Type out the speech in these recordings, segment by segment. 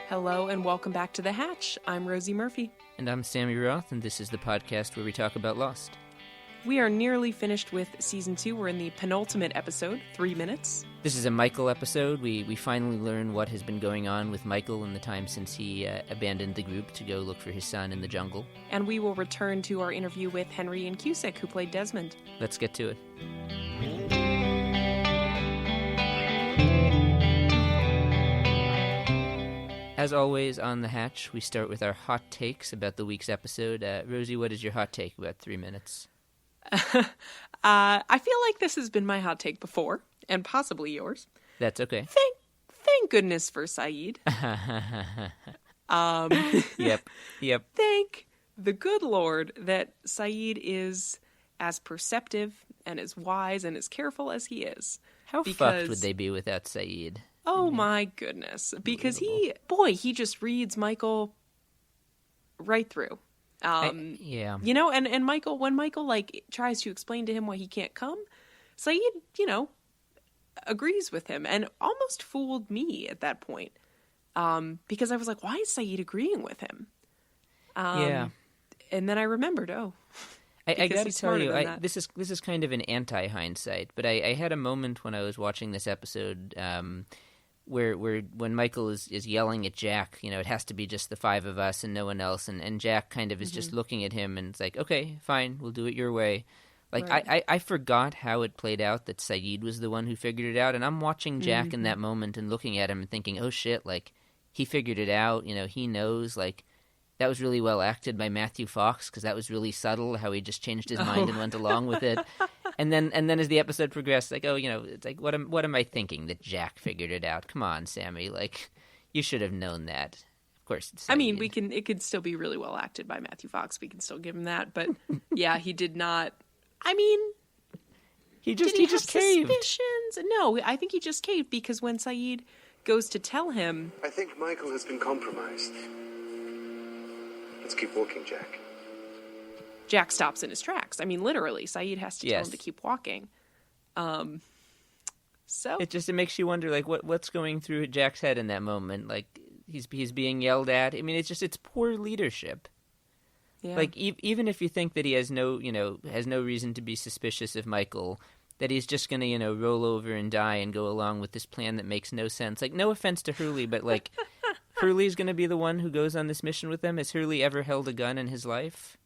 Hello and welcome back to The Hatch. I'm Rosie Murphy. And I'm Sammy Roth, and this is the podcast where we talk about Lost. We are nearly finished with Season 2. We're in the penultimate episode, 3 minutes. This is a Michael episode. We finally learn what has been going on with Michael in the time since he abandoned the group to go look for his son in the jungle. And we will return to our interview with Henry Ian Cusick, who played Desmond. Let's get to it. As always on The Hatch, we start with our hot takes about the week's episode. Rosie, what is your hot take about 3 minutes? I feel like this has been my hot take before, and possibly yours. That's okay. Thank goodness for Sayid. Yep. Thank the good Lord that Sayid is as perceptive and as wise and as careful as he is. How fucked would they be without Sayid? Oh my goodness. Because he just reads Michael right through. Yeah. You know, and Michael, when Michael, tries to explain to him why he can't come, Sayid, agrees with him and almost fooled me at that point. Because I was like, why is Sayid agreeing with him? Yeah. And then I rememred, I got to tell you, this is kind of an anti-hindsight, but I had a moment when I was watching this episode where when Michael is yelling at Jack, it has to be just the five of us and no one else, and Jack kind of is just looking at him and it's like, okay, fine, we'll do it your way. Right. I forgot how it played out that Sayid was the one who figured it out, and I'm watching Jack in that moment and looking at him and thinking, oh shit, he figured it out, he knows, that was really well acted by Matthew Fox because that was really subtle how he just changed his mind and went along with it. And then as the episode progressed, it's like what am I thinking that Jack figured it out? Come on, Sammy, you should have known that. Of course, it's Sayid. I mean, it could still be really well acted by Matthew Fox. We can still give him that, but yeah, he did not. I mean, he just caved. Suspicions? No, I think he just caved because when Sayid goes to tell him, I think Michael has been compromised. Let's keep walking, Jack. Jack stops in his tracks. I mean, literally, Sayid has to tell him to keep walking. So it makes you wonder, what's going through Jack's head in that moment? He's being yelled at. I mean, it's poor leadership. Yeah. Even if you think that he has no reason to be suspicious of Michael, that he's just going to, roll over and die and go along with this plan that makes no sense. No offense to Hurley, but Hurley's going to be the one who goes on this mission with them. Has Hurley ever held a gun in his life?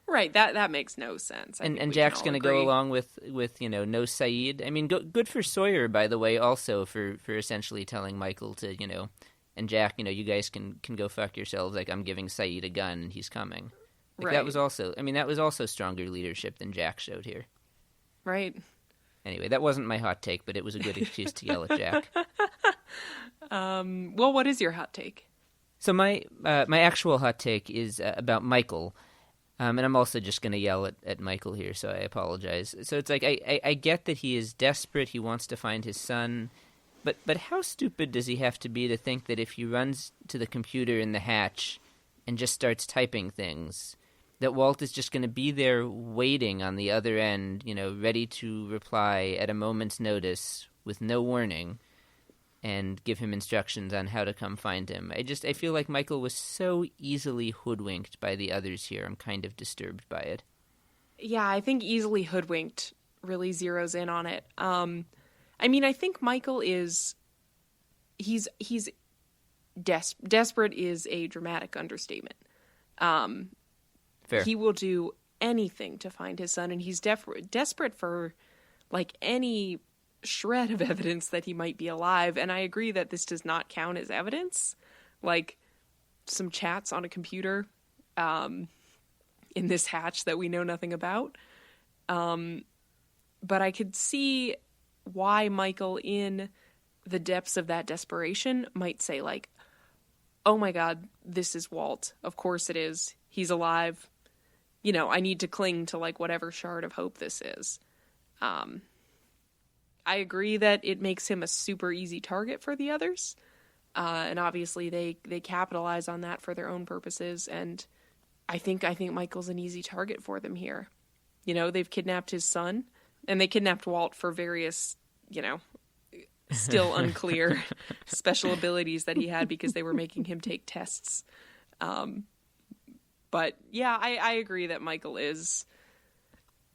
Right, that makes no sense. And Jack's going to go along with no Sayid. I mean, good for Sawyer, by the way, also for essentially telling Michael to, and Jack, you guys can go fuck yourselves. I'm giving Sayid a gun and he's coming. Right. That was also stronger leadership than Jack showed here. Right. Anyway, that wasn't my hot take, but it was a good excuse to yell at Jack. Well, what is your hot take? So my actual hot take is about Michael, and I'm also just going to yell at Michael here, so I apologize. So it's I get that he is desperate, he wants to find his son, but how stupid does he have to be to think that if he runs to the computer in the hatch and just starts typing things, that Walt is just going to be there waiting on the other end, ready to reply at a moment's notice with no warning and give him instructions on how to come find him. I feel like Michael was so easily hoodwinked by the others here. I'm kind of disturbed by it. Yeah, I think easily hoodwinked really zeroes in on it. I mean, I think Michael he's desperate is a dramatic understatement. Fair. He will do anything to find his son, and he's desperate for any shred of evidence that he might be alive. And I agree that this does not count as evidence, some chats on a computer in this hatch that we know nothing about. But I could see why Michael, in the depths of that desperation, might say oh my God, this is Walt. Of course it is. He's alive. I need to cling to whatever shard of hope this is. I agree that it makes him a super easy target for the others. And obviously they capitalize on that for their own purposes. And I think Michael's an easy target for them here. They've kidnapped his son, and they kidnapped Walt for various, still unclear special abilities that he had because they were making him take tests. But yeah, I agree that Michael is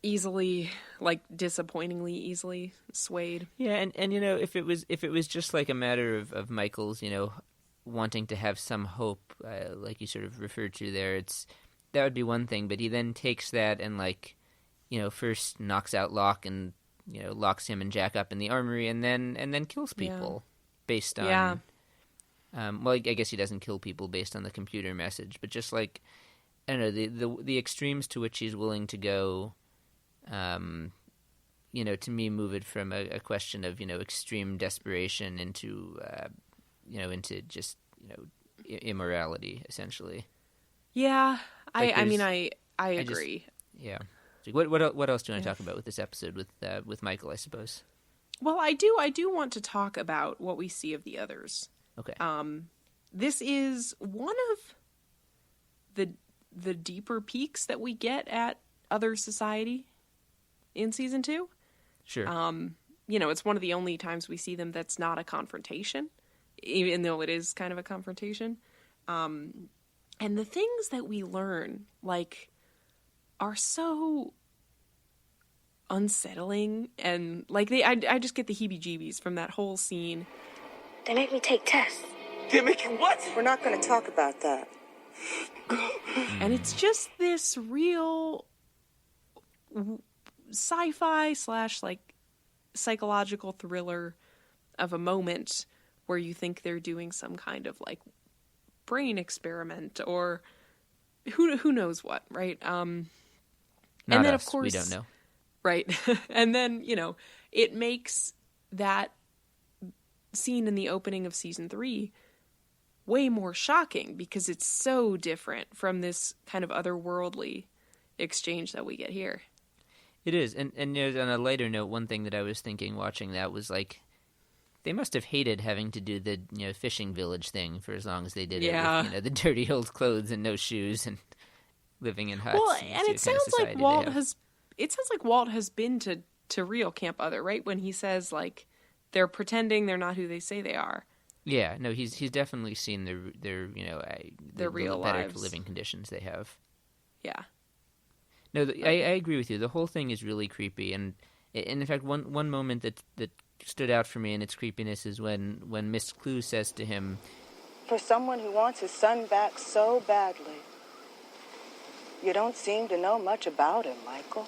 easily, like, disappointingly easily swayed. Yeah, and if it was just like a matter of Michael's, wanting to have some hope, like you sort of referred to there, that would be one thing. But he then takes that and, like, first knocks out Locke and locks him and Jack up in the armory, and then kills people based on. Yeah. Well, I guess he doesn't kill people based on the computer message, but just like, I don't know, the extremes to which he's willing to go. To me, move it from a question of extreme desperation into just immorality, essentially. Yeah, like I agree. Yeah. What else do you want to talk about with this episode with Michael, I suppose? Well, I do want to talk about what we see of the others. Okay. This is one of the deeper peaks that we get at Other Society in season 2. Sure. It's one of the only times we see them that's not a confrontation, even though it is kind of a confrontation. And the things that we learn, like, are so unsettling, and like I just get the heebie-jeebies from that whole scene. They make me take tests. They make you what? We're not going to talk about that. And it's just this real sci-fi / like psychological thriller of a moment where you think they're doing some kind of like brain experiment or who knows what, right? Not and then us. Of course We don't know. Right. And then, it makes that scene in the opening of season 3 way more shocking because it's so different from this kind of otherworldly exchange that we get here. It is. And on a lighter note, one thing that I was thinking watching that was like, they must have hated having to do the fishing village thing for as long as they did it with the dirty old clothes and no shoes and living in huts. Well, and it sounds like Walt has been to real Camp Other, right? When he says like they're pretending they're not who they say they are. Yeah, no, he's definitely seen their real better lives, living conditions they have. Yeah. No, I agree with you. The whole thing is really creepy, and in fact, one moment that stood out for me in its creepiness is when Miss Clue says to him, For someone who wants his son back so badly, you don't seem to know much about him, Michael.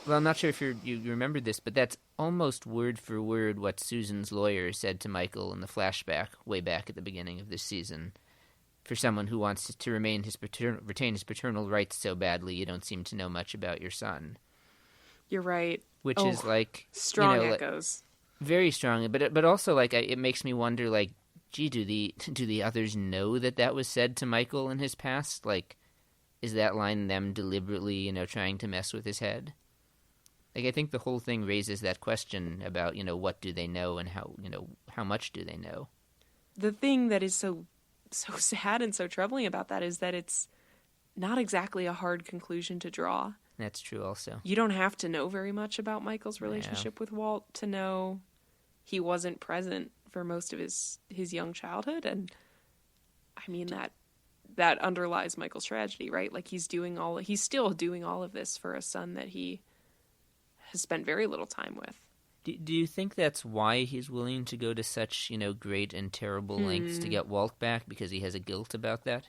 Well, I'm not sure if you remember this, but that's almost word for word what Susan's lawyer said to Michael in the flashback way back at the beginning of this season. For someone who wants to retain his paternal rights so badly, you don't seem to know much about your son. You're right. Which is like strong echoes. Very strong, but also like it makes me wonder, like, gee, do the others know that was said to Michael in his past? Like, is that line them deliberately, trying to mess with his head? Like, I think the whole thing raises that question about, what do they know and how much do they know? The thing that is so sad and so troubling about that is that it's not exactly a hard conclusion to draw. That's true also. You don't have to know very much about Michael's relationship with Walt to know he wasn't present for most of his young childhood. And I mean, that underlies Michael's tragedy, right? Like he's still doing all of this for a son that he has spent very little time with. Do you think that's why he's willing to go to such, great and terrible lengths to get Walt back, because he has a guilt about that?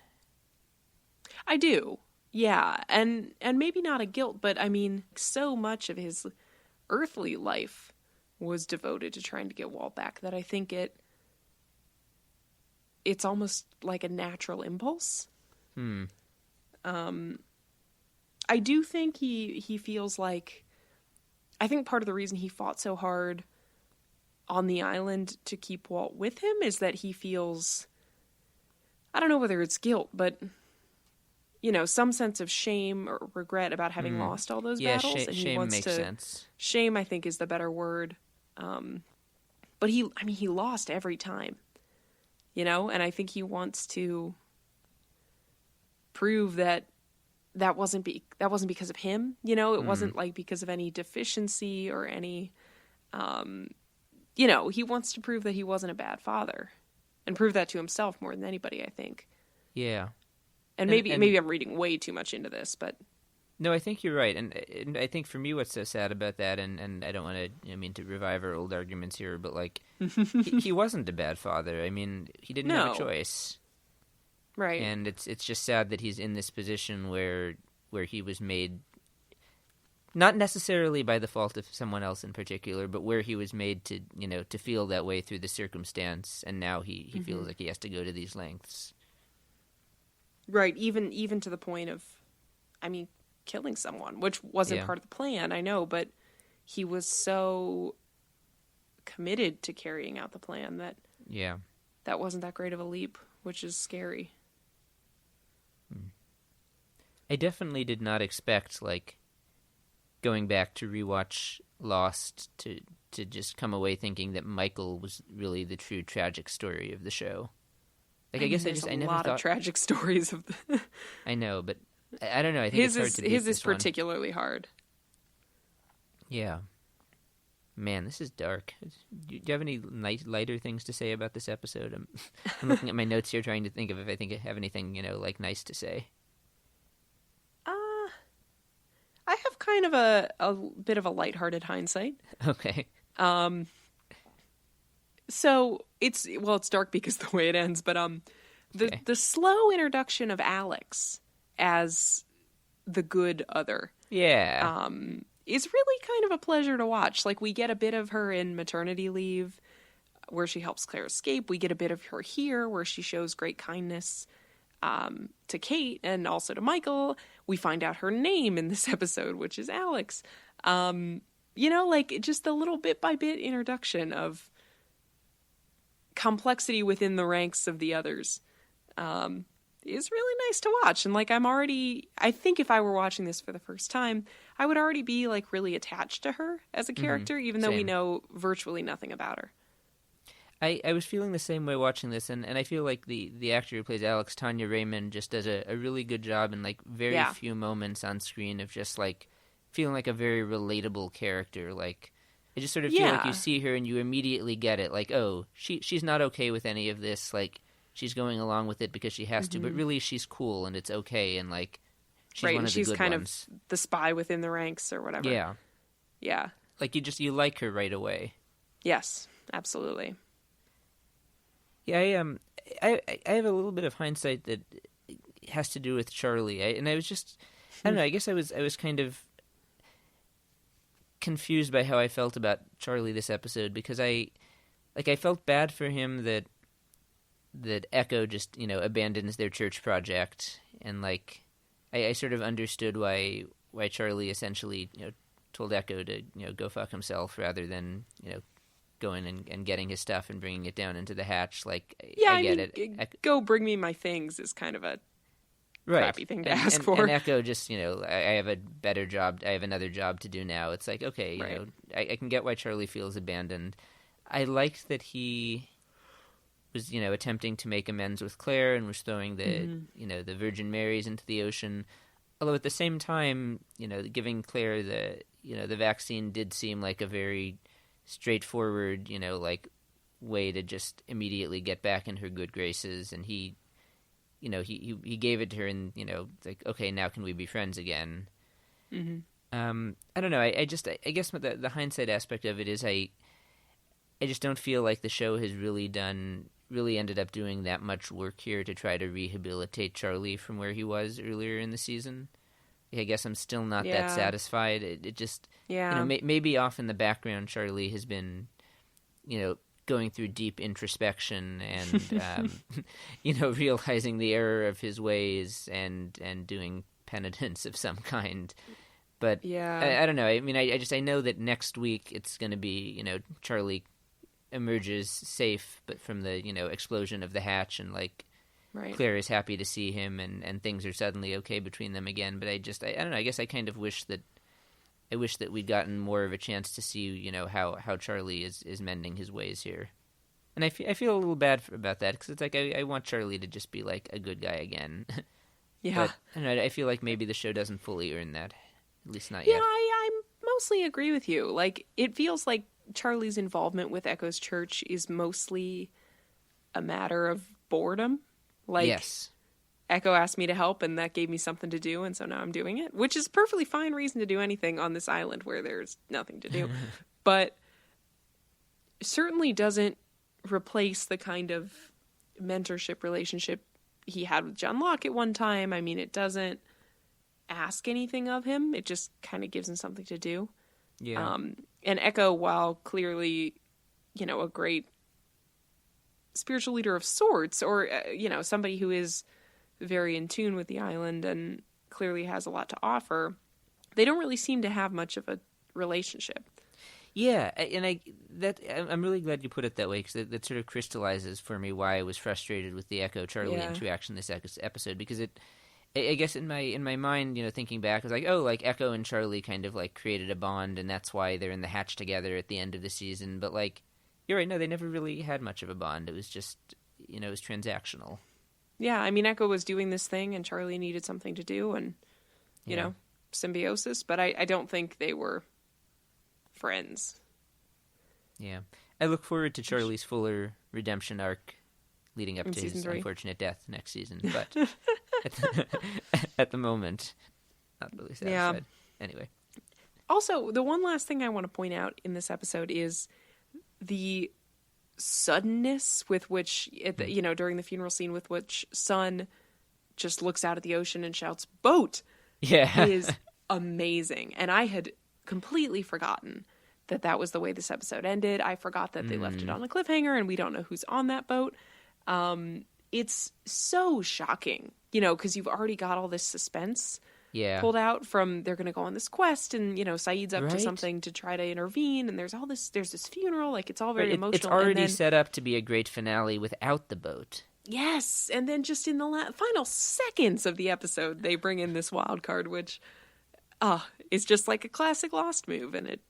I do. Yeah. And maybe not a guilt, but I mean, so much of his earthly life was devoted to trying to get Walt back that I think it's almost like a natural impulse. I do think he feels like, I think part of the reason he fought so hard on the island to keep Walt with him is that he feels, I don't know whether it's guilt, but some sense of shame or regret about having lost all those battles. And shame makes sense. Shame, I think, is the better word. But he lost every time, and I think he wants to prove that wasn't because of him, it wasn't like because of any deficiency or any, you know, he wants to prove that he wasn't a bad father and prove that to himself more than anybody, I think. Yeah. And maybe I'm reading way too much into this, but... No, I think you're right. And I think for me what's so sad about that, and I don't want to, to revive our old arguments here, but, like, he wasn't a bad father. I mean, he didn't have a choice. Right. And it's just sad that he's in this position where he was made, not necessarily by the fault of someone else in particular, but where he was made to, to feel that way through the circumstance, and now he feels like he has to go to these lengths. Right, even to the point of, killing someone, which wasn't part of the plan, I know, but he was so committed to carrying out the plan that that wasn't that great of a leap, which is scary. I definitely did not expect, like, going back to rewatch Lost to just come away thinking that Michael was really the true tragic story of the show. Like, I guess I never thought... of tragic stories of the... I know, but I don't know. I think it's hard to beat his is this one. particularly hard. Yeah. Man, this is dark. Do you have any lighter things to say about this episode? I'm looking at my notes here trying to think of if I have anything, like, nice to say. I have kind of a bit of a lighthearted hindsight. Okay. So it's dark because of the way it ends, but the slow introduction of Alex as the good other, is really kind of a pleasure to watch. Like, we get a bit of her in maternity leave, where she helps Claire escape. We get a bit of her here, where she shows great kindness to Kate and also to Michael. We find out her name in this episode, which is Alex. Like, just a little bit by bit introduction of complexity within the ranks of the others is really nice to watch. And, like, I think if I were watching this for the first time, I would already be, like, really attached to her as a character, even though we know virtually nothing about her. I was feeling the same way watching this, and I feel like the actor who plays Alex, Tanya Raymond, just does a really good job in, like, very few moments on screen of just, like, feeling like a very relatable character. Like, I just sort of feel like you see her and you immediately get it. Like, oh, she's not okay with any of this. Like, she's going along with it because she has to, but really she's cool and it's okay, and, like, she's one of the good ones. She's kind of the spy within the ranks or whatever. Yeah. Yeah. Like, you like her right away. Yes, absolutely. Yeah, I have a little bit of hindsight that has to do with Charlie, I don't know. I guess I was kind of confused by how I felt about Charlie this episode, because I felt bad for him that Echo just abandons their church project, and, like, I sort of understood why Charlie essentially told Echo to go fuck himself rather than going and getting his stuff and bringing it down into the hatch. Like, I get it. Go bring me my things is kind of a crappy thing to ask for. And Echo just, I have a better job. I have another job to do now. It's like, okay, I can get why Charlie feels abandoned. I liked that he was, attempting to make amends with Claire and was throwing the, the Virgin Marys into the ocean. Although at the same time, giving Claire the vaccine did seem like a very straightforward, like, way to just immediately get back in her good graces, and he gave it to her, and like, okay, now can we be friends again? I don't know. I guess the hindsight aspect of it is I just don't feel like the show has really ended up doing that much work here to try to rehabilitate Charlie from where he was earlier in the season. I guess I'm still not that satisfied. It just, maybe off in the background, Charlie has been, going through deep introspection and, realizing the error of his ways and doing penitence of some kind. But I don't know. I mean, I know that next week it's going to be, Charlie emerges safe, but from the, explosion of the hatch, and, like, Claire is happy to see him, and things are suddenly okay between them again. But I don't know. I guess I kind of wish that we'd gotten more of a chance to see, how Charlie is mending his ways here. And I feel a little bad about that, because it's like I want Charlie to just be, like, a good guy again. Yeah. But I don't know. I feel like maybe the show doesn't fully earn that, at least not yet. Yeah, I mostly agree with you. Like, it feels like Charlie's involvement with Echo's church is mostly a matter of boredom. Like, yes. Echo asked me to help, and that gave me something to do, and so now I'm doing it, which is a perfectly fine reason to do anything on this island where there's nothing to do. But certainly doesn't replace the kind of mentorship relationship he had with John Locke at one time. I mean, it doesn't ask anything of him. It just kind of gives him something to do. Yeah. And Echo, while clearly, you know, a great spiritual leader of sorts, or, you know, somebody who is very in tune with the island and clearly has a lot to offer, they don't really seem to have much of a relationship. Yeah, and I'm really glad you put it that way, because that sort of crystallizes for me why I was frustrated with the Echo Charlie interaction this episode, because I guess in my mind, you know, thinking back, I was like, oh, like Echo and Charlie kind of like created a bond, and that's why they're in the hatch together at the end of the season. But like, you're right, no, they never really had much of a bond. It was just, you know, it was transactional. Yeah, I mean, Echo was doing this thing, and Charlie needed something to do, and you know, symbiosis. But I don't think they were friends. Yeah, I look forward to Charlie's fuller redemption arc leading up to his unfortunate death next season. But at the moment, not really satisfied. Yeah. Anyway. Also, the one last thing I want to point out in this episode is the suddenness with which, you know, during the funeral scene, with which Sun just looks out at the ocean and shouts, "Boat!" Yeah. is amazing. And I had completely forgotten that was the way this episode ended. I forgot that they left it on a cliffhanger and we don't know who's on that boat. It's so shocking, you know, because you've already got all this suspense pulled out from they're going to go on this quest, and, you know, Sayid's up to something to try to intervene, and there's this funeral, like it's all very emotional. It's already set up to be a great finale without the boat. Yes, and then just in the final seconds of the episode, they bring in this wild card, which is just like a classic Lost move, and it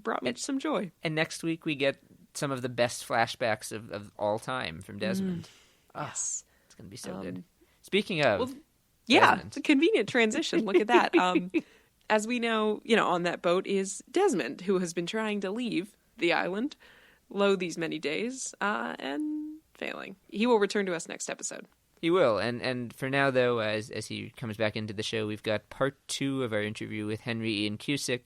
brought me some joy. And next week we get some of the best flashbacks of all time from Desmond. Yes. It's going to be so good. Speaking of Desmond. It's a convenient transition. Look at that. As we know, you know, on that boat is Desmond, who has been trying to leave the island these many days and failing. He will return to us next episode. He will. And for now, though, as he comes back into the show, we've got part 2 of our interview with Henry Ian Cusick.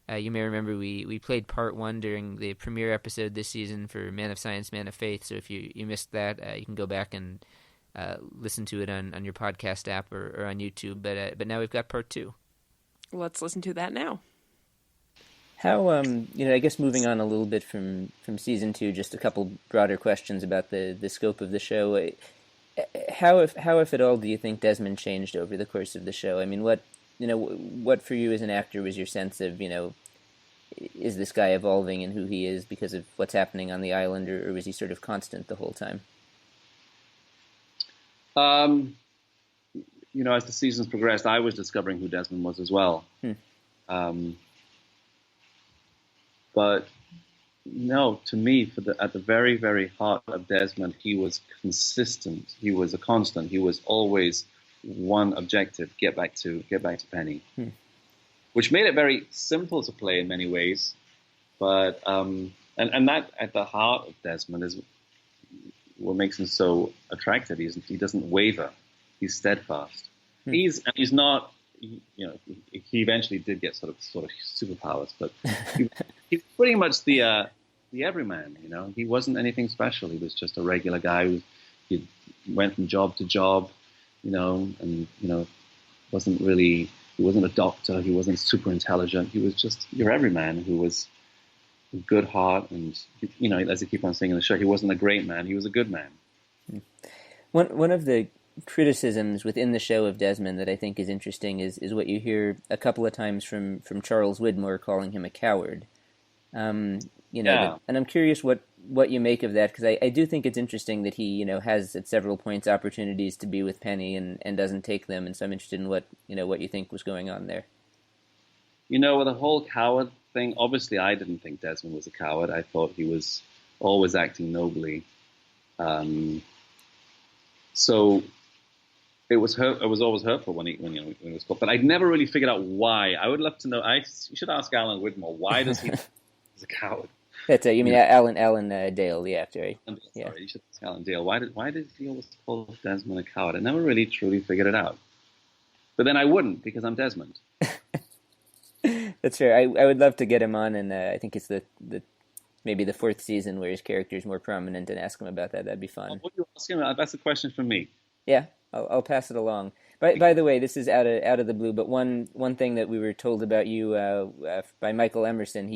You may remember we played part 1 during the premiere episode this season for Man of Science, Man of Faith. So if you missed that, you can go back and listen to it on your podcast app or on YouTube. But now we've got part 2. Let's listen to that now. How you know, I guess moving on a little bit from season 2, just a couple broader questions about the scope of the show. How if at all do you think Desmond changed over the course of the show? I mean, what for you as an actor was your sense of, you know, is this guy evolving in who he is because of what's happening on the island, or was he sort of constant the whole time? You know, as the seasons progressed, I was discovering who Desmond was as well. But no, to me, at the very, very heart of Desmond, he was consistent. He was a constant. He was always one objective: get back to Penny, which made it very simple to play in many ways. But and that at the heart of Desmond is what makes him so attractive. He doesn't waver. He's steadfast. He's not. You know, he eventually did get sort of superpowers, but he's pretty much the everyman. You know, he wasn't anything special. He was just a regular guy he went from job to job. You know, and you know, he wasn't a doctor. He wasn't super intelligent. He was just your everyman who was a good heart, and you know, as I keep on saying in the show, he wasn't a great man. He was a good man. One of the criticisms within the show of Desmond that I think is interesting is what you hear a couple of times from Charles Widmore calling him a coward. You know, and I'm curious what you make of that, because I do think it's interesting that he, you know, has at several points opportunities to be with Penny and doesn't take them, and so I'm interested in what you think was going on there. You know, with the whole coward thing, obviously I didn't think Desmond was a coward. I thought he was always acting nobly. So it was always hurtful when he was caught, but I'd never really figured out why. I would love to know. You should ask Alan Widmore, why does he he's a coward? That's it. You mean Alan Dale, the actor, right? Yeah. Sorry, you should ask Alan Dale. Why did he always call Desmond a coward? I never really truly figured it out. But then I wouldn't, because I'm Desmond. That's fair. I would love to get him on, and I think it's the maybe the 4th season where his character is more prominent, and ask him about that. That'd be fun. What you ask him? That's a question from me. Yeah, I'll pass it along. By the way, this is out of the blue, but one thing that we were told about you by Michael Emerson,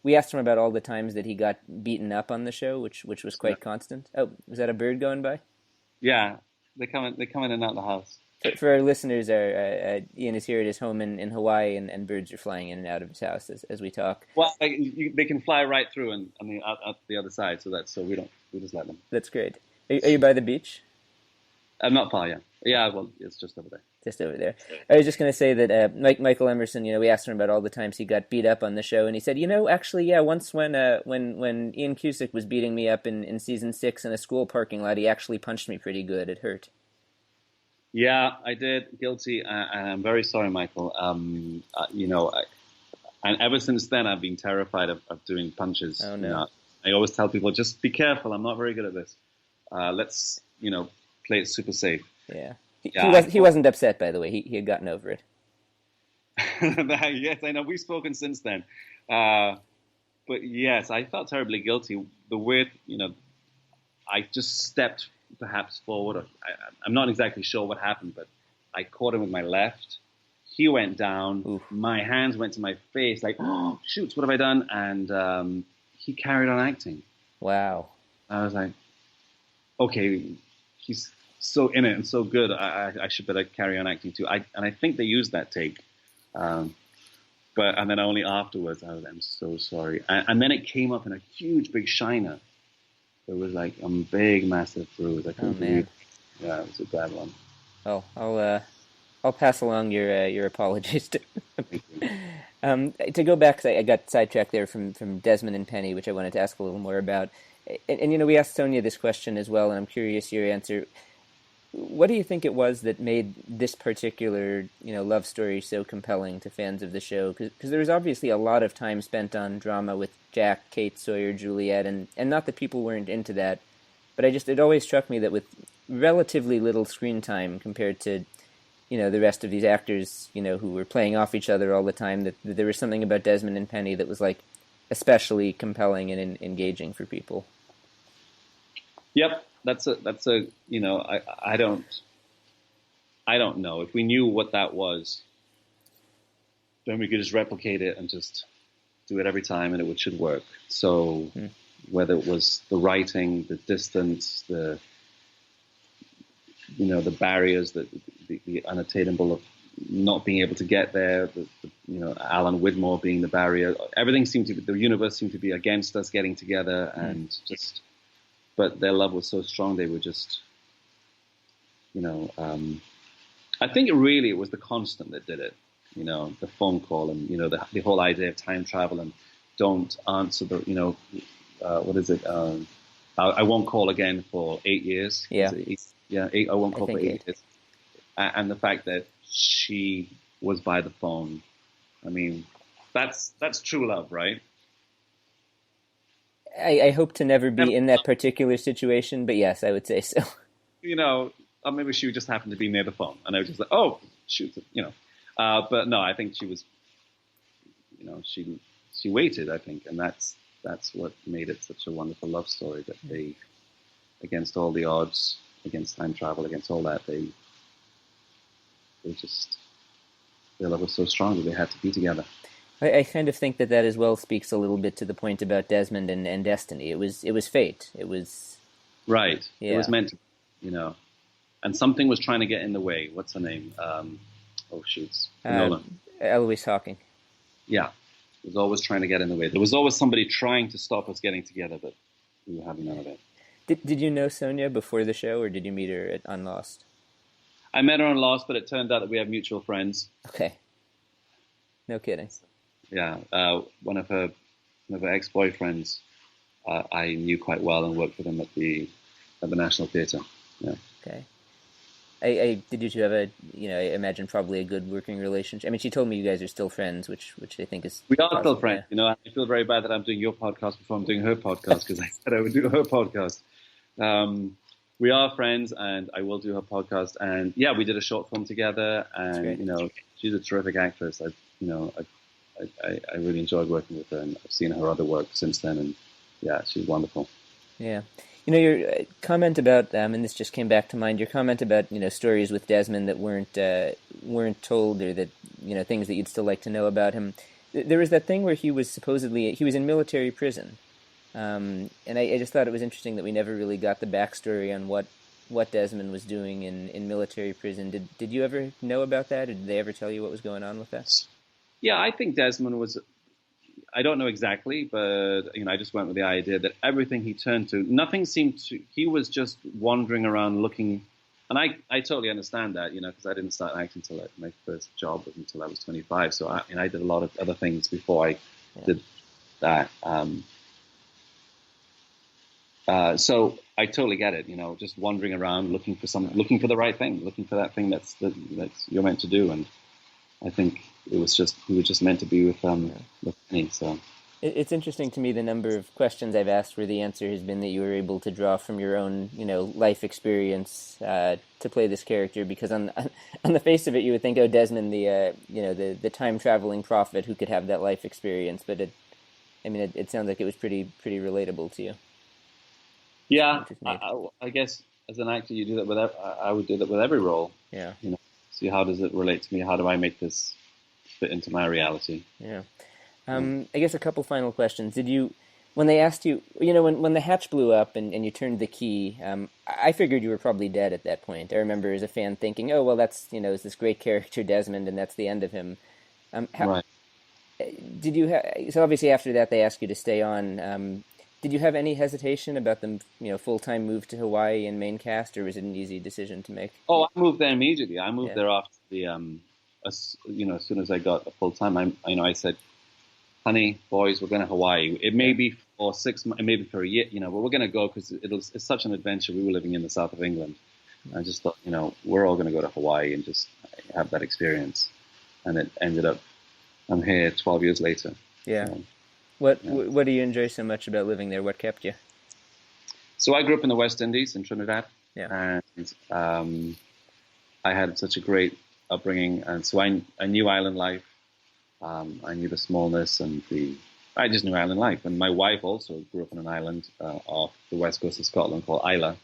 we asked him about all the times that he got beaten up on the show, which was quite constant. Oh, was that a bird going by? Yeah, they come in and out the house. For our listeners, Ian is here at his home in Hawaii, and birds are flying in and out of his house as we talk. Well, they can fly right through and out the other side, so we just let them. That's great. Are you by the beach? I'm not far, yeah. Yeah, well, it's just over there. Just over there. I was just going to say that Michael Emerson, we asked him about all the times he got beat up on the show, and he said, actually, yeah, once when Ian Cusick was beating me up in season 6 in a school parking lot, he actually punched me pretty good. It hurt. Yeah, I did. Guilty, and I'm very sorry, Michael. And ever since then, I've been terrified of doing punches. Oh, no. I always tell people, just be careful. I'm not very good at this. Let's, play it super safe. Yeah. He wasn't upset, by the way. He had gotten over it. Yes, I know. We've spoken since then. But yes, I felt terribly guilty. The weird, I just stepped perhaps forward. I'm not exactly sure what happened, but I caught him with my left. He went down. Oof. My hands went to my face like, oh, shoot, what have I done? And he carried on acting. Wow. I was like, okay, he's so in it and so good. I should better carry on acting too. And I think they used that take. And then only afterwards, I'm so sorry. And then it came up in a huge, big shiner. It was like a big, massive bruise. I couldn't believe it. Yeah, it was a bad one. Oh, I'll pass along your apologies to go back, 'cause I got sidetracked there from Desmond and Penny, which I wanted to ask a little more about. And we asked Sonia this question as well, and I'm curious your answer. What do you think it was that made this particular, love story so compelling to fans of the show? Because there was obviously a lot of time spent on drama with Jack, Kate, Sawyer, Juliet, and not that people weren't into that, but it always struck me that with relatively little screen time compared to, the rest of these actors, who were playing off each other all the time, that there was something about Desmond and Penny that was like especially compelling and engaging for people. Yep. That's a I don't know. If we knew what that was, then we could just replicate it and just do it every time and it should work. So whether it was the writing, the distance, the barriers, the unattainable of not being able to get there, Alan Widmore being the barrier, everything seemed to be, the universe seemed to be against us getting together and just... But their love was so strong, they were just, I think it was the constant that did it, the phone call and, the whole idea of time travel and don't answer the, what is it? I won't call again for 8 years. Yeah. I won't call for 8 years. And the fact that she was by the phone. I mean, that's true love, right? I hope to never be in that particular situation, but yes, I would say so. Or maybe she just happened to be near the phone, and I was just like, oh, shoot, But no, I think she was, she waited, I think, and that's what made it such a wonderful love story, that they, against all the odds, against time travel, against all that, their love was so strong that they had to be together. I kind of think that as well speaks a little bit to the point about Desmond and destiny. It was fate. It was... Right. Yeah. It was meant to, and something was trying to get in the way. What's her name? Nolan. Eloise Hawking. Yeah. It was always trying to get in the way. There was always somebody trying to stop us getting together, but we were having none of it. Did you know Sonia before the show, or did you meet her on Lost? I met her on Lost, but it turned out that we have mutual friends. Okay. No kidding. Yeah, one of her ex-boyfriends I knew quite well and worked with him at the National Theatre. Yeah. Okay. I did you two have a, I imagine probably a good working relationship. I mean, she told me you guys are still friends, which I think is We are positive, still friends. I feel very bad that I'm doing your podcast before I'm doing her podcast, because I said I would do her podcast. We are friends, and I will do her podcast. And yeah, we did a short film together, and she's a terrific actress. I really enjoyed working with her, and I've seen her other work since then, and yeah, she's wonderful. Yeah. Your comment about, and this just came back to mind, your comment about, stories with Desmond that weren't told, or that, things that you'd still like to know about him. There was that thing where he was in military prison. And I just thought it was interesting that we never really got the backstory on what Desmond was doing in military prison. Did you ever know about that, or did they ever tell you what was going on with that? Yeah, I think Desmond was, I don't know exactly, but I just went with the idea that everything he turned to, nothing seemed to, he was just wandering around looking, and I totally understand that, because I didn't start acting until my first job until I was 25, so I did a lot of other things before I did that. So I totally get it, just wandering around looking for the right thing, looking for that thing that's you're meant to do, and I think he was just meant to be with me. So it's interesting to me the number of questions I've asked where the answer has been that you were able to draw from your own life experience to play this character, because on the face of it you would think, oh, Desmond, the time traveling prophet who could have that life experience, but it sounds like it was pretty relatable to you. Yeah, I guess as an actor you do that with I would do that with every role. Yeah. See, how does it relate to me? How do I make this fit into my reality? Yeah. I guess a couple final questions. Did you, when they asked you, when the hatch blew up and you turned the key, I figured you were probably dead at that point. I remember as a fan thinking, oh, well, that's, it's this great character, Desmond, and that's the end of him. Right. Did you so obviously after that they asked you to stay on. Did you have any hesitation about them, full-time move to Hawaii and main cast, or was it an easy decision to make? Oh, I moved there immediately. I moved there after the, as soon as I got a full-time, I said, honey, boys, we're going to Hawaii. It may be for 6 months, maybe for a year, but we're going to go because it's such an adventure. We were living in the south of England. I just thought, we're all going to go to Hawaii and just have that experience. And it ended up, I'm here 12 years later. Yeah. So, What do you enjoy so much about living there? What kept you? So I grew up in the West Indies in Trinidad, and I had such a great upbringing, and so I knew island life. I knew the smallness I just knew island life. And my wife also grew up on an island off the west coast of Scotland called Islay.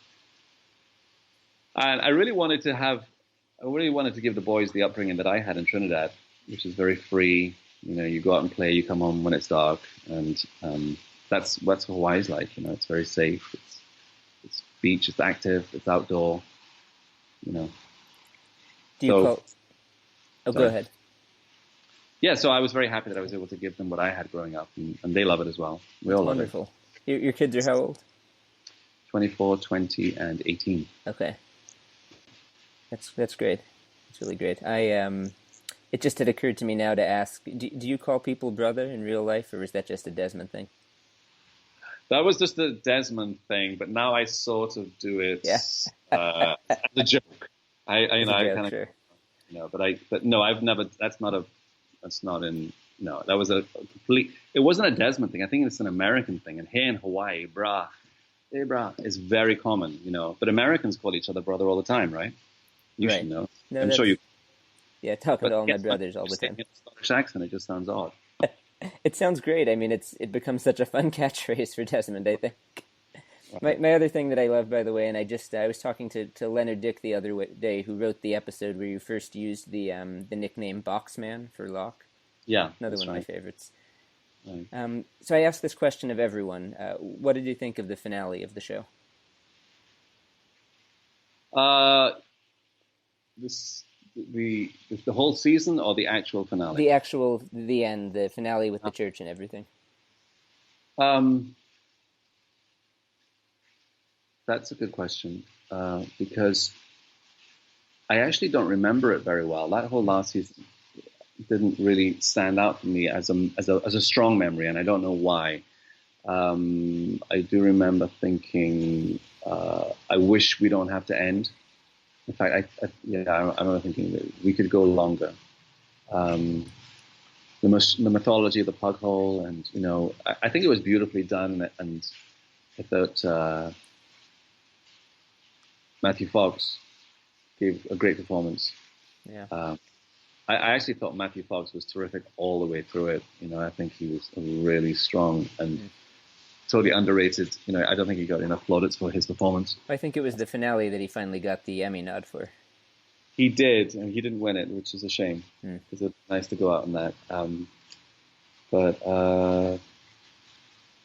And I really wanted to give the boys the upbringing that I had in Trinidad, which is very free. You go out and play, you come home when it's dark, and that's what Hawaii's like. It's very safe. It's beach, it's active, it's outdoor. Do you call? Oh, go ahead. Yeah, so I was very happy that I was able to give them what I had growing up, and they love it as well. We all love it. Wonderful. Your kids are how old? 24, 20, and 18. Okay, that's great. It's really great. It just had occurred to me now to ask, do you call people brother in real life, or is that just a Desmond thing? That was just a Desmond thing, but now I sort of do it as a joke. But no, I've never, that was a complete, it wasn't a Desmond thing. I think it's an American thing. And here in Hawaii, hey brah, is very common, but Americans call each other brother all the time, right? You should know. No, I'm sure you. Yeah, talk about all my brothers all the time. In a Scottish accent, it just sounds odd. It sounds great. I mean, it becomes such a fun catchphrase for Desmond, I think. Right. My other thing that I love, by the way, and I was talking to Leonard Dick the other day, who wrote the episode where you first used the nickname Boxman for Locke. Yeah, another one of my favorites. Right. So I asked this question of everyone. What did you think of the finale of the show? The whole season, or the actual finale? The end, the finale with the church and everything. That's a good question, because I actually don't remember it very well. That whole last season didn't really stand out for me as a strong memory, and I don't know why. I do remember thinking, I wish we don't have to end. In fact, I remember thinking that we could go longer. The mythology of the pug hole, and I think it was beautifully done, and I thought Matthew Fox gave a great performance. Yeah. I actually thought Matthew Fox was terrific all the way through it. I think he was really strong and totally underrated. I don't think he got enough plaudits for his performance. I think it was the finale that he finally got the Emmy nod for. He did, and he didn't win it, which is a shame, because it's nice to go out on that.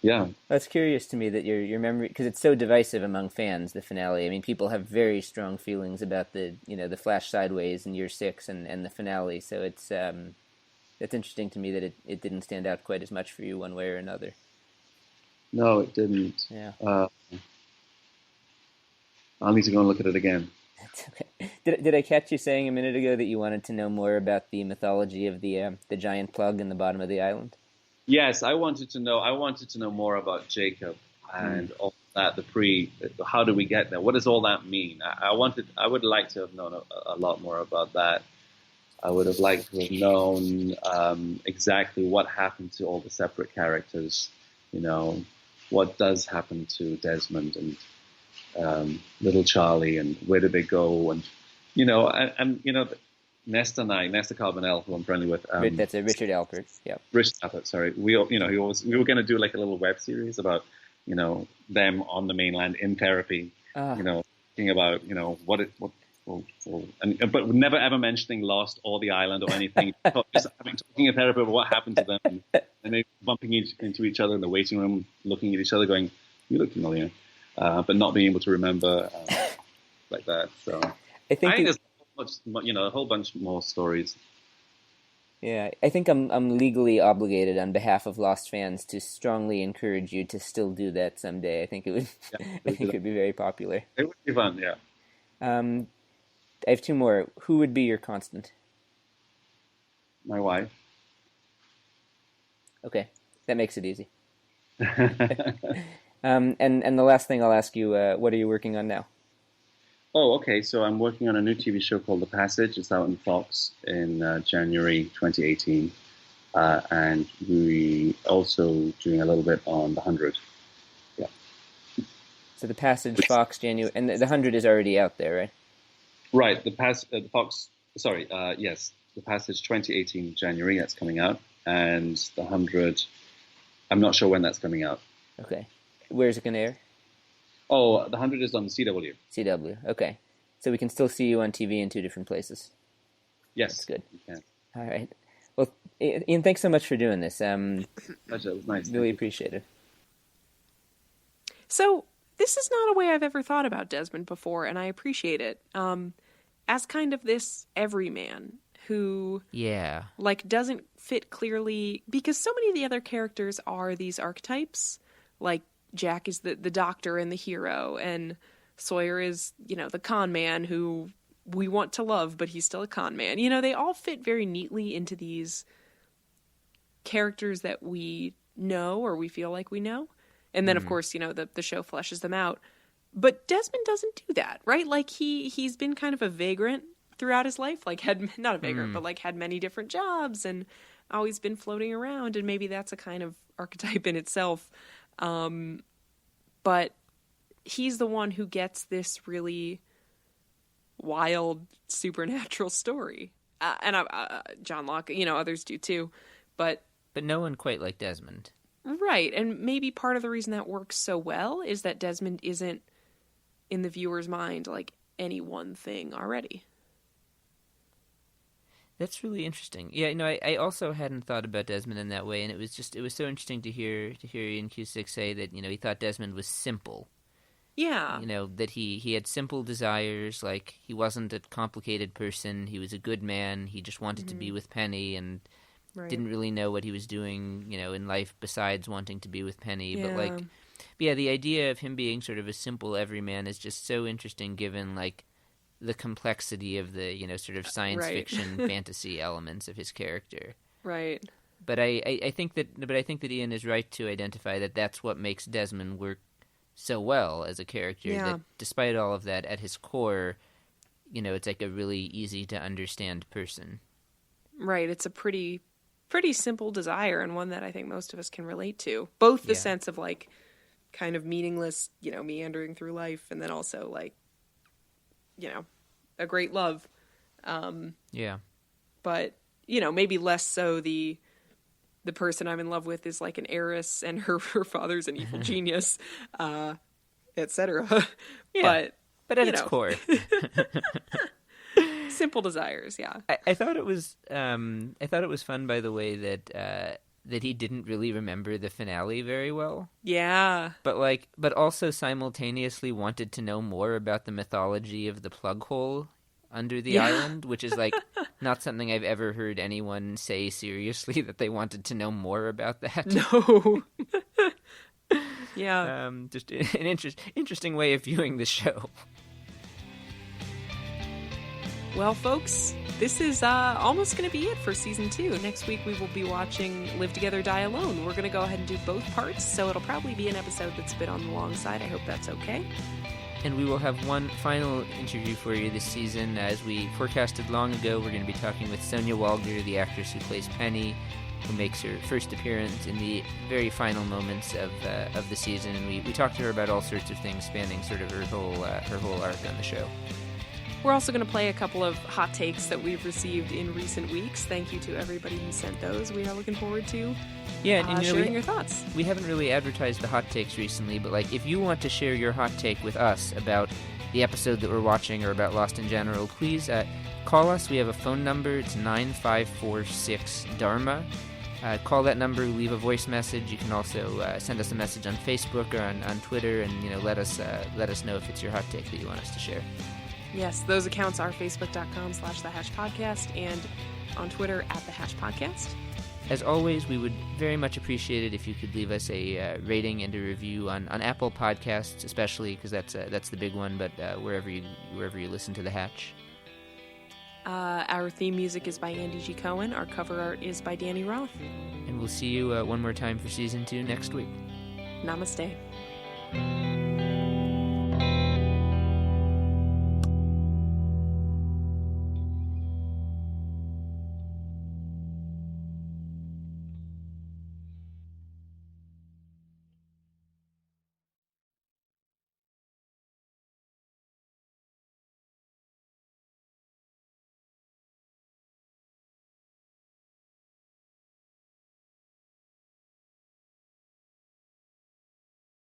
Yeah. It's curious to me that your memory, because it's so divisive among fans, the finale. I mean, people have very strong feelings about the flash sideways in year 6 and the finale. So it's interesting to me that it didn't stand out quite as much for you one way or another. No, it didn't. Yeah. I'll need to go and look at it again. That's okay. Did I catch you saying a minute ago that you wanted to know more about the mythology of the giant plug in the bottom of the island? Yes, I wanted to know more about Jacob and all that. How do we get there? What does all that mean? I would like to have known a lot more about that. I would have liked to have known exactly what happened to all the separate characters. What does happen to Desmond and little Charlie, and where did they go? And Nesta Carbonell, who I'm friendly with. That's Richard Alpert. Yeah. Richard Alpert. Sorry, we were going to do like a little web series about them on the mainland in therapy. Thinking about but never ever mentioning Lost or the island or anything. Just talking in therapy about what happened to them, and they bumping into each other in the waiting room, looking at each other, going, "You look familiar," but not being able to remember like that. So I think there's a whole bunch more stories. Yeah, I think I'm legally obligated on behalf of Lost fans to strongly encourage you to still do that someday. I think it would. I think it would be very popular. It would be fun, yeah. I have 2 more. Who would be your constant? My wife. Okay, that makes it easy. And the last thing I'll ask you, what are you working on now? Oh, okay. So I'm working on a new TV show called The Passage. It's out on Fox in January 2018. And we also doing a little bit on The 100. Yeah. So The Passage, Fox, January, and The 100 is already out there, right? Right. Yes. The Passage 2018 January, that's coming out. And The 100, I'm not sure when that's coming out. Okay. Where's it going to air? Oh, The 100 is on the CW. CW, okay. So we can still see you on TV in 2 different places. Yes. That's good. You can. All right. Well, Ian, thanks so much for doing this. Pleasure. It was nice. Really appreciate it. So this is not a way I've ever thought about Desmond before, and I appreciate it. As kind of this everyman who doesn't fit clearly, because so many of the other characters are these archetypes. Like Jack is the doctor and the hero, and Sawyer is, the con man who we want to love, but he's still a con man. They all fit very neatly into these characters that we know or we feel like we know. And then, of course, the show fleshes them out. But Desmond doesn't do that, right? Like, he's been kind of a vagrant throughout his life. Like, not a vagrant, but, like, had many different jobs and always been floating around. And maybe that's a kind of archetype in itself. But he's the one who gets this really wild supernatural story. And John Locke, others do too. But no one quite like Desmond. Right. And maybe part of the reason that works so well is that Desmond isn't in the viewer's mind like any one thing already. That's really interesting. Yeah, I also hadn't thought about Desmond in that way, and it was so interesting to hear Ian Cusick say that, he thought Desmond was simple. Yeah. That he had simple desires, like he wasn't a complicated person, he was a good man, he just wanted to be with Penny and didn't really know what he was doing, in life besides wanting to be with Penny. Yeah. But the idea of him being sort of a simple everyman is just so interesting given the complexity of the, sort of science fiction fantasy elements of his character. Right. But I think that Ian is right to identify that that's what makes Desmond work so well as a character. Yeah. That despite all of that, at his core, it's like a really easy to understand person. Right. It's a pretty simple desire, and one that I think most of us can relate to. Both the sense of like kind of meaningless, meandering through life, and then also like, a great love. But, maybe less so the person I'm in love with is like an heiress and her father's an evil genius, etc. Yeah. But at its core. Simple desires, yeah. I thought it was fun, by the way, that he didn't really remember the finale very well. Yeah. But also simultaneously wanted to know more about the mythology of the plug hole under the island, which is like not something I've ever heard anyone say seriously, that they wanted to know more about that. No. Yeah. Just an interesting way of viewing the show. Well, folks, this is almost going to be it for Season 2. Next week we will be watching Live Together, Die Alone. We're going to go ahead and do both parts, so it'll probably be an episode that's a bit on the long side. I hope that's okay. And we will have one final interview for you this season. As we forecasted long ago, we're going to be talking with Sonia Walger, the actress who plays Penny, who makes her first appearance in the very final moments of the season. And we talked to her about all sorts of things spanning sort of her whole arc on the show. We're also going to play a couple of hot takes that we've received in recent weeks. Thank you to everybody who sent those. We are looking forward to sharing your thoughts. We haven't really advertised the hot takes recently, but like if you want to share your hot take with us about the episode that we're watching or about Lost in general, please call us. We have a phone number. It's 9546-DHARMA. Call that number, leave a voice message. You can also send us a message on Facebook or on Twitter, and let us know if it's your hot take that you want us to share. Yes, those accounts are facebook.com/thehashpodcast and on Twitter @thehashpodcast. As always, we would very much appreciate it if you could leave us a rating and a review on Apple Podcasts, especially because that's the big one. But wherever you listen to The Hatch. Our theme music is by Andy G. Cohen. Our cover art is by Danny Roth. And we'll see you one more time for Season 2 next week. Namaste.